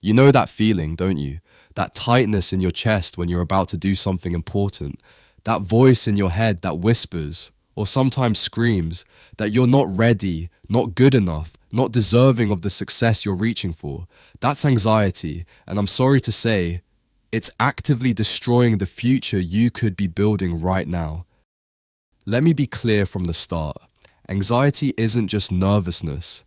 You know that feeling, don't you? That tightness in your chest when you're about to do something important. That voice in your head that whispers, or sometimes screams, that you're not ready, not good enough, not deserving of the success you're reaching for. That's anxiety, and I'm sorry to say, it's actively destroying the future you could be building right now. Let me be clear from the start. Anxiety isn't just nervousness.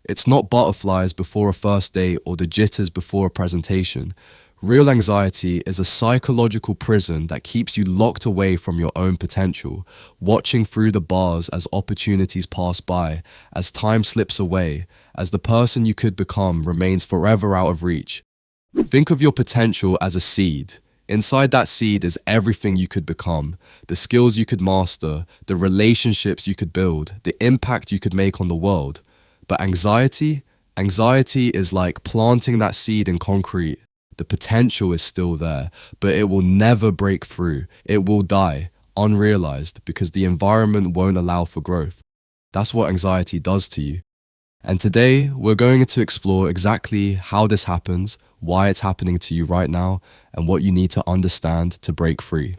It's not butterflies before a first date or the jitters before a presentation. Real anxiety is a psychological prison that keeps you locked away from your own potential, watching through the bars as opportunities pass by, as time slips away, as the person you could become remains forever out of reach. Think of your potential as a seed. Inside that seed is everything you could become, the skills you could master, the relationships you could build, the impact you could make on the world. But anxiety is like planting that seed in concrete. The potential is still there, but it will never break through. It will die, unrealized, because the environment won't allow for growth. That's what anxiety does to you. And today, we're going to explore exactly how this happens, why it's happening to you right now, and what you need to understand to break free.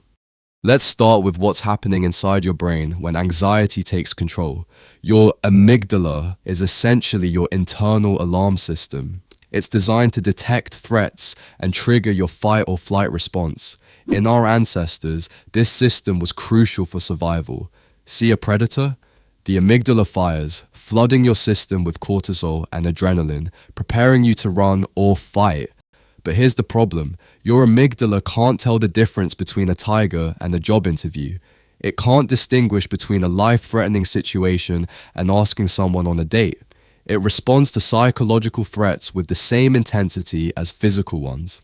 Let's start with what's happening inside your brain when anxiety takes control. Your amygdala is essentially your internal alarm system. It's designed to detect threats and trigger your fight or flight response. In our ancestors, this system was crucial for survival. See a predator? The amygdala fires, flooding your system with cortisol and adrenaline, preparing you to run or fight. But here's the problem. Your amygdala can't tell the difference between a tiger and a job interview. It can't distinguish between a life-threatening situation and asking someone on a date. It responds to psychological threats with the same intensity as physical ones.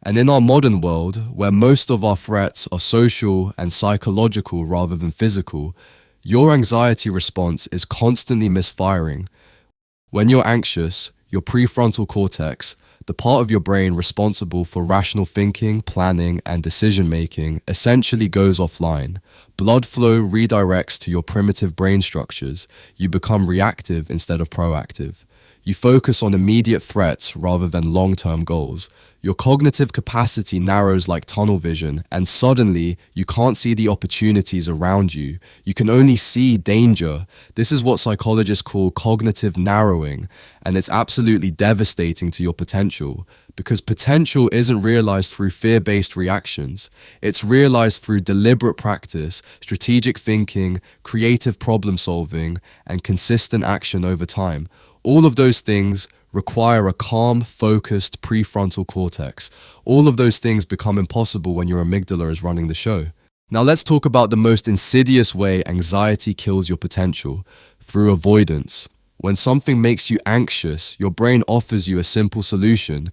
And in our modern world, where most of our threats are social and psychological rather than physical, your anxiety response is constantly misfiring. When you're anxious, your prefrontal cortex, the part of your brain responsible for rational thinking, planning, and decision-making, essentially goes offline. Blood flow redirects to your primitive brain structures. You become reactive instead of proactive. You focus on immediate threats rather than long-term goals. Your cognitive capacity narrows like tunnel vision, and suddenly you can't see the opportunities around you. You can only see danger. This is what psychologists call cognitive narrowing, and it's absolutely devastating to your potential. Because potential isn't realized through fear-based reactions. It's realized through deliberate practice, strategic thinking, creative problem solving, and consistent action over time. All of those things require a calm, focused prefrontal cortex. All of those things become impossible when your amygdala is running the show. Now let's talk about the most insidious way anxiety kills your potential, through avoidance. When something makes you anxious, your brain offers you a simple solution.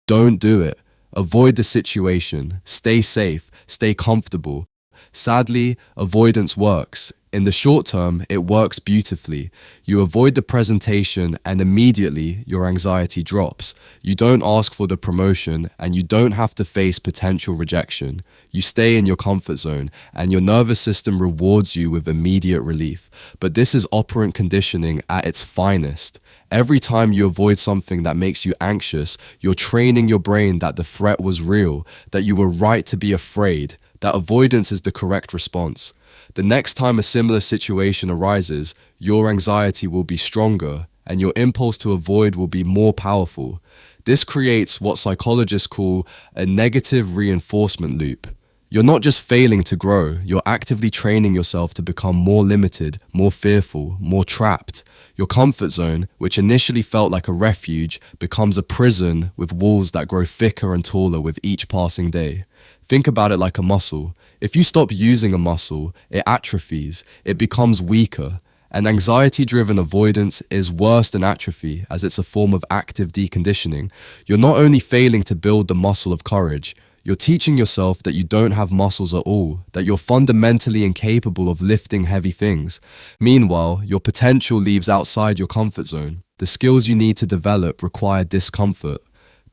Don't do it. Avoid the situation. Stay safe. Stay comfortable. Sadly, avoidance works. In the short term, it works beautifully. You avoid the presentation and immediately your anxiety drops. You don't ask for the promotion and you don't have to face potential rejection. You stay in your comfort zone and your nervous system rewards you with immediate relief. But this is operant conditioning at its finest. Every time you avoid something that makes you anxious, you're training your brain that the threat was real, that you were right to be afraid, that avoidance is the correct response. The next time a similar situation arises, your anxiety will be stronger and your impulse to avoid will be more powerful. This creates what psychologists call a negative reinforcement loop. You're not just failing to grow, you're actively training yourself to become more limited, more fearful, more trapped. Your comfort zone, which initially felt like a refuge, becomes a prison with walls that grow thicker and taller with each passing day. Think about it like a muscle. If you stop using a muscle, it atrophies, it becomes weaker. And anxiety-driven avoidance is worse than atrophy, as it's a form of active deconditioning. You're not only failing to build the muscle of courage, you're teaching yourself that you don't have muscles at all, that you're fundamentally incapable of lifting heavy things. Meanwhile, your potential leaves outside your comfort zone. The skills you need to develop require discomfort.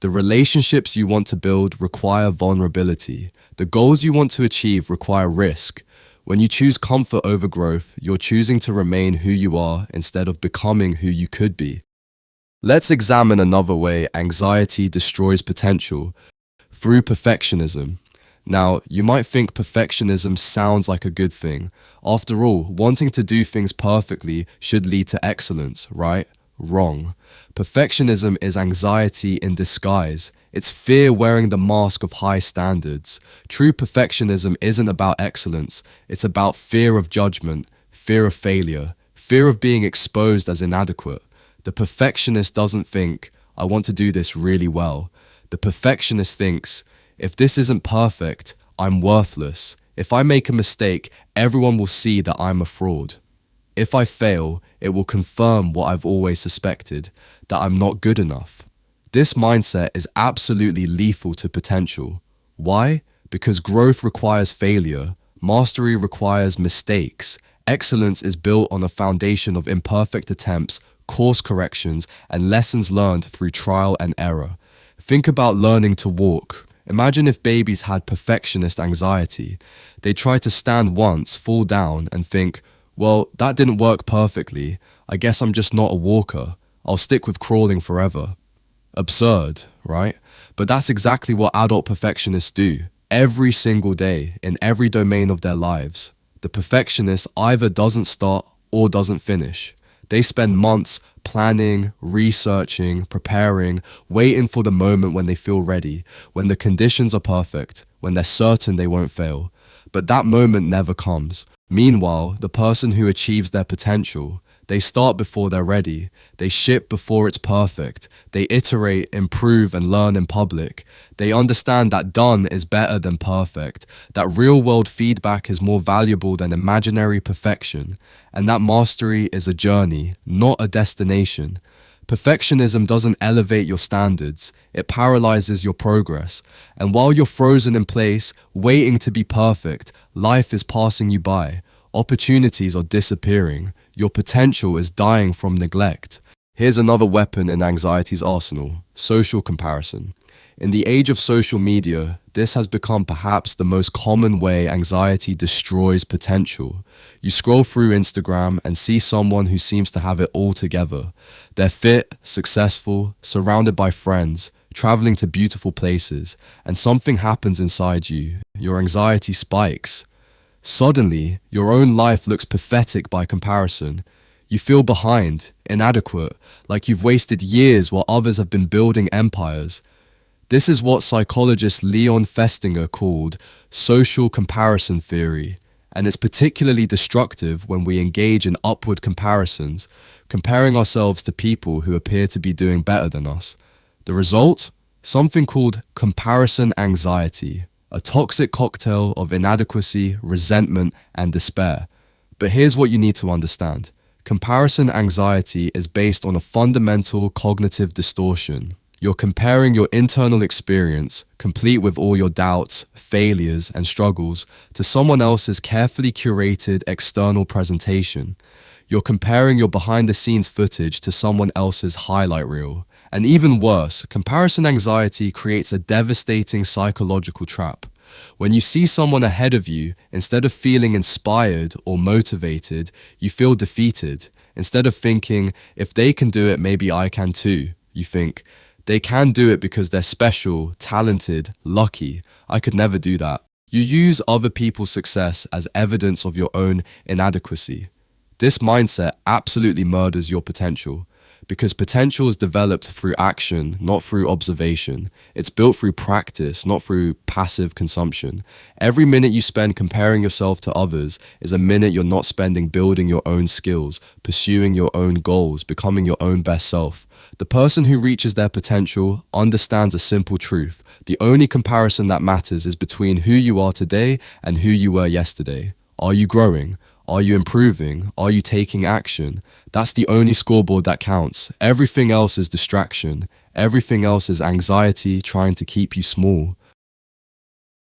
The relationships you want to build require vulnerability. The goals you want to achieve require risk. When you choose comfort over growth, you're choosing to remain who you are instead of becoming who you could be. Let's examine another way anxiety destroys potential through perfectionism. Now, you might think perfectionism sounds like a good thing. After all, wanting to do things perfectly should lead to excellence, right? Wrong. Perfectionism is anxiety in disguise. It's fear wearing the mask of high standards. True perfectionism isn't about excellence, it's about fear of judgment, fear of failure, fear of being exposed as inadequate. The perfectionist doesn't think, I want to do this really well. The perfectionist thinks, if this isn't perfect, I'm worthless. If I make a mistake, everyone will see that I'm a fraud. If I fail, it will confirm what I've always suspected, that I'm not good enough. This mindset is absolutely lethal to potential. Why? Because growth requires failure, mastery requires mistakes, excellence is built on a foundation of imperfect attempts, course corrections, and lessons learned through trial and error. Think about learning to walk. Imagine if babies had perfectionist anxiety. They try to stand once, fall down, and think, well, that didn't work perfectly. I guess I'm just not a walker. I'll stick with crawling forever. Absurd, right? But that's exactly what adult perfectionists do, every single day, in every domain of their lives. The perfectionist either doesn't start or doesn't finish. They spend months planning, researching, preparing, waiting for the moment when they feel ready, when the conditions are perfect, when they're certain they won't fail. But that moment never comes. Meanwhile, the person who achieves their potential, they start before they're ready. They ship before it's perfect. They iterate, improve, and learn in public. They understand that done is better than perfect, that real-world feedback is more valuable than imaginary perfection, and that mastery is a journey, not a destination. Perfectionism doesn't elevate your standards, it paralyzes your progress. And while you're frozen in place, waiting to be perfect, life is passing you by. Opportunities are disappearing. Your potential is dying from neglect. Here's another weapon in anxiety's arsenal: social comparison. In the age of social media, this has become perhaps the most common way anxiety destroys potential. You scroll through Instagram and see someone who seems to have it all together. They're fit, successful, surrounded by friends, traveling to beautiful places, and something happens inside you. Your anxiety spikes. Suddenly, your own life looks pathetic by comparison. You feel behind, inadequate, like you've wasted years while others have been building empires. This is what psychologist Leon Festinger called social comparison theory, and it's particularly destructive when we engage in upward comparisons, comparing ourselves to people who appear to be doing better than us. The result? Something called comparison anxiety, a toxic cocktail of inadequacy, resentment, and despair. But here's what you need to understand. Comparison anxiety is based on a fundamental cognitive distortion. You're comparing your internal experience, complete with all your doubts, failures, and struggles, to someone else's carefully curated external presentation. You're comparing your behind-the-scenes footage to someone else's highlight reel. And even worse, comparison anxiety creates a devastating psychological trap. When you see someone ahead of you, instead of feeling inspired or motivated, you feel defeated. Instead of thinking, if they can do it, maybe I can too, you think, they can do it because they're special, talented, lucky. I could never do that. You use other people's success as evidence of your own inadequacy. This mindset absolutely murders your potential, because potential is developed through action, not through observation. It's built through practice, not through passive consumption. Every minute you spend comparing yourself to others is a minute you're not spending building your own skills, pursuing your own goals, becoming your own best self. The person who reaches their potential understands a simple truth. The only comparison that matters is between who you are today and who you were yesterday. Are you growing? Are you improving? Are you taking action? That's the only scoreboard that counts. Everything else is distraction. Everything else is anxiety trying to keep you small.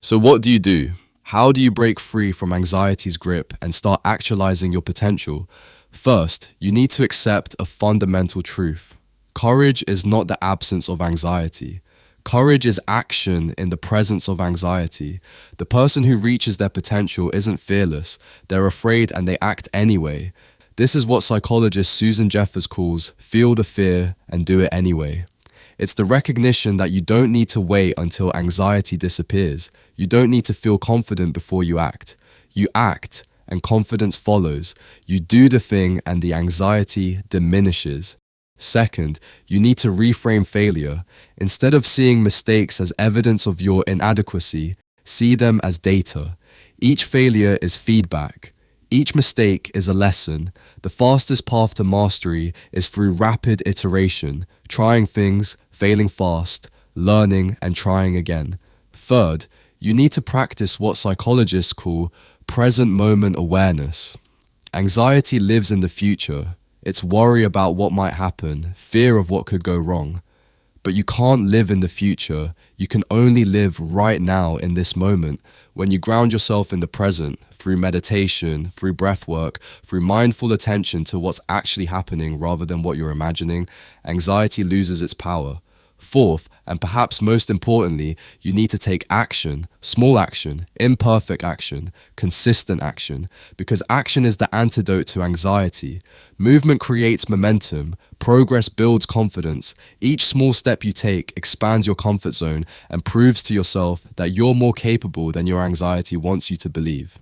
So what do you do? How do you break free from anxiety's grip and start actualizing your potential? First, you need to accept a fundamental truth. Courage is not the absence of anxiety. Courage is action in the presence of anxiety. The person who reaches their potential isn't fearless. They're afraid and they act anyway. This is what psychologist Susan Jeffers calls feel the fear and do it anyway. It's the recognition that you don't need to wait until anxiety disappears. You don't need to feel confident before you act. You act and confidence follows. You do the thing and the anxiety diminishes. Second, you need to reframe failure. Instead of seeing mistakes as evidence of your inadequacy, see them as data. Each failure is feedback. Each mistake is a lesson. The fastest path to mastery is through rapid iteration, trying things, failing fast, learning and trying again. Third, you need to practice what psychologists call present moment awareness. Anxiety lives in the future. It's worry about what might happen, fear of what could go wrong. But you can't live in the future. You can only live right now in this moment. When you ground yourself in the present, through meditation, through breath work, through mindful attention to what's actually happening rather than what you're imagining, anxiety loses its power. Fourth, and perhaps most importantly, you need to take action, small action, imperfect action, consistent action, because action is the antidote to anxiety. Movement creates momentum, progress builds confidence. Each small step you take expands your comfort zone and proves to yourself that you're more capable than your anxiety wants you to believe.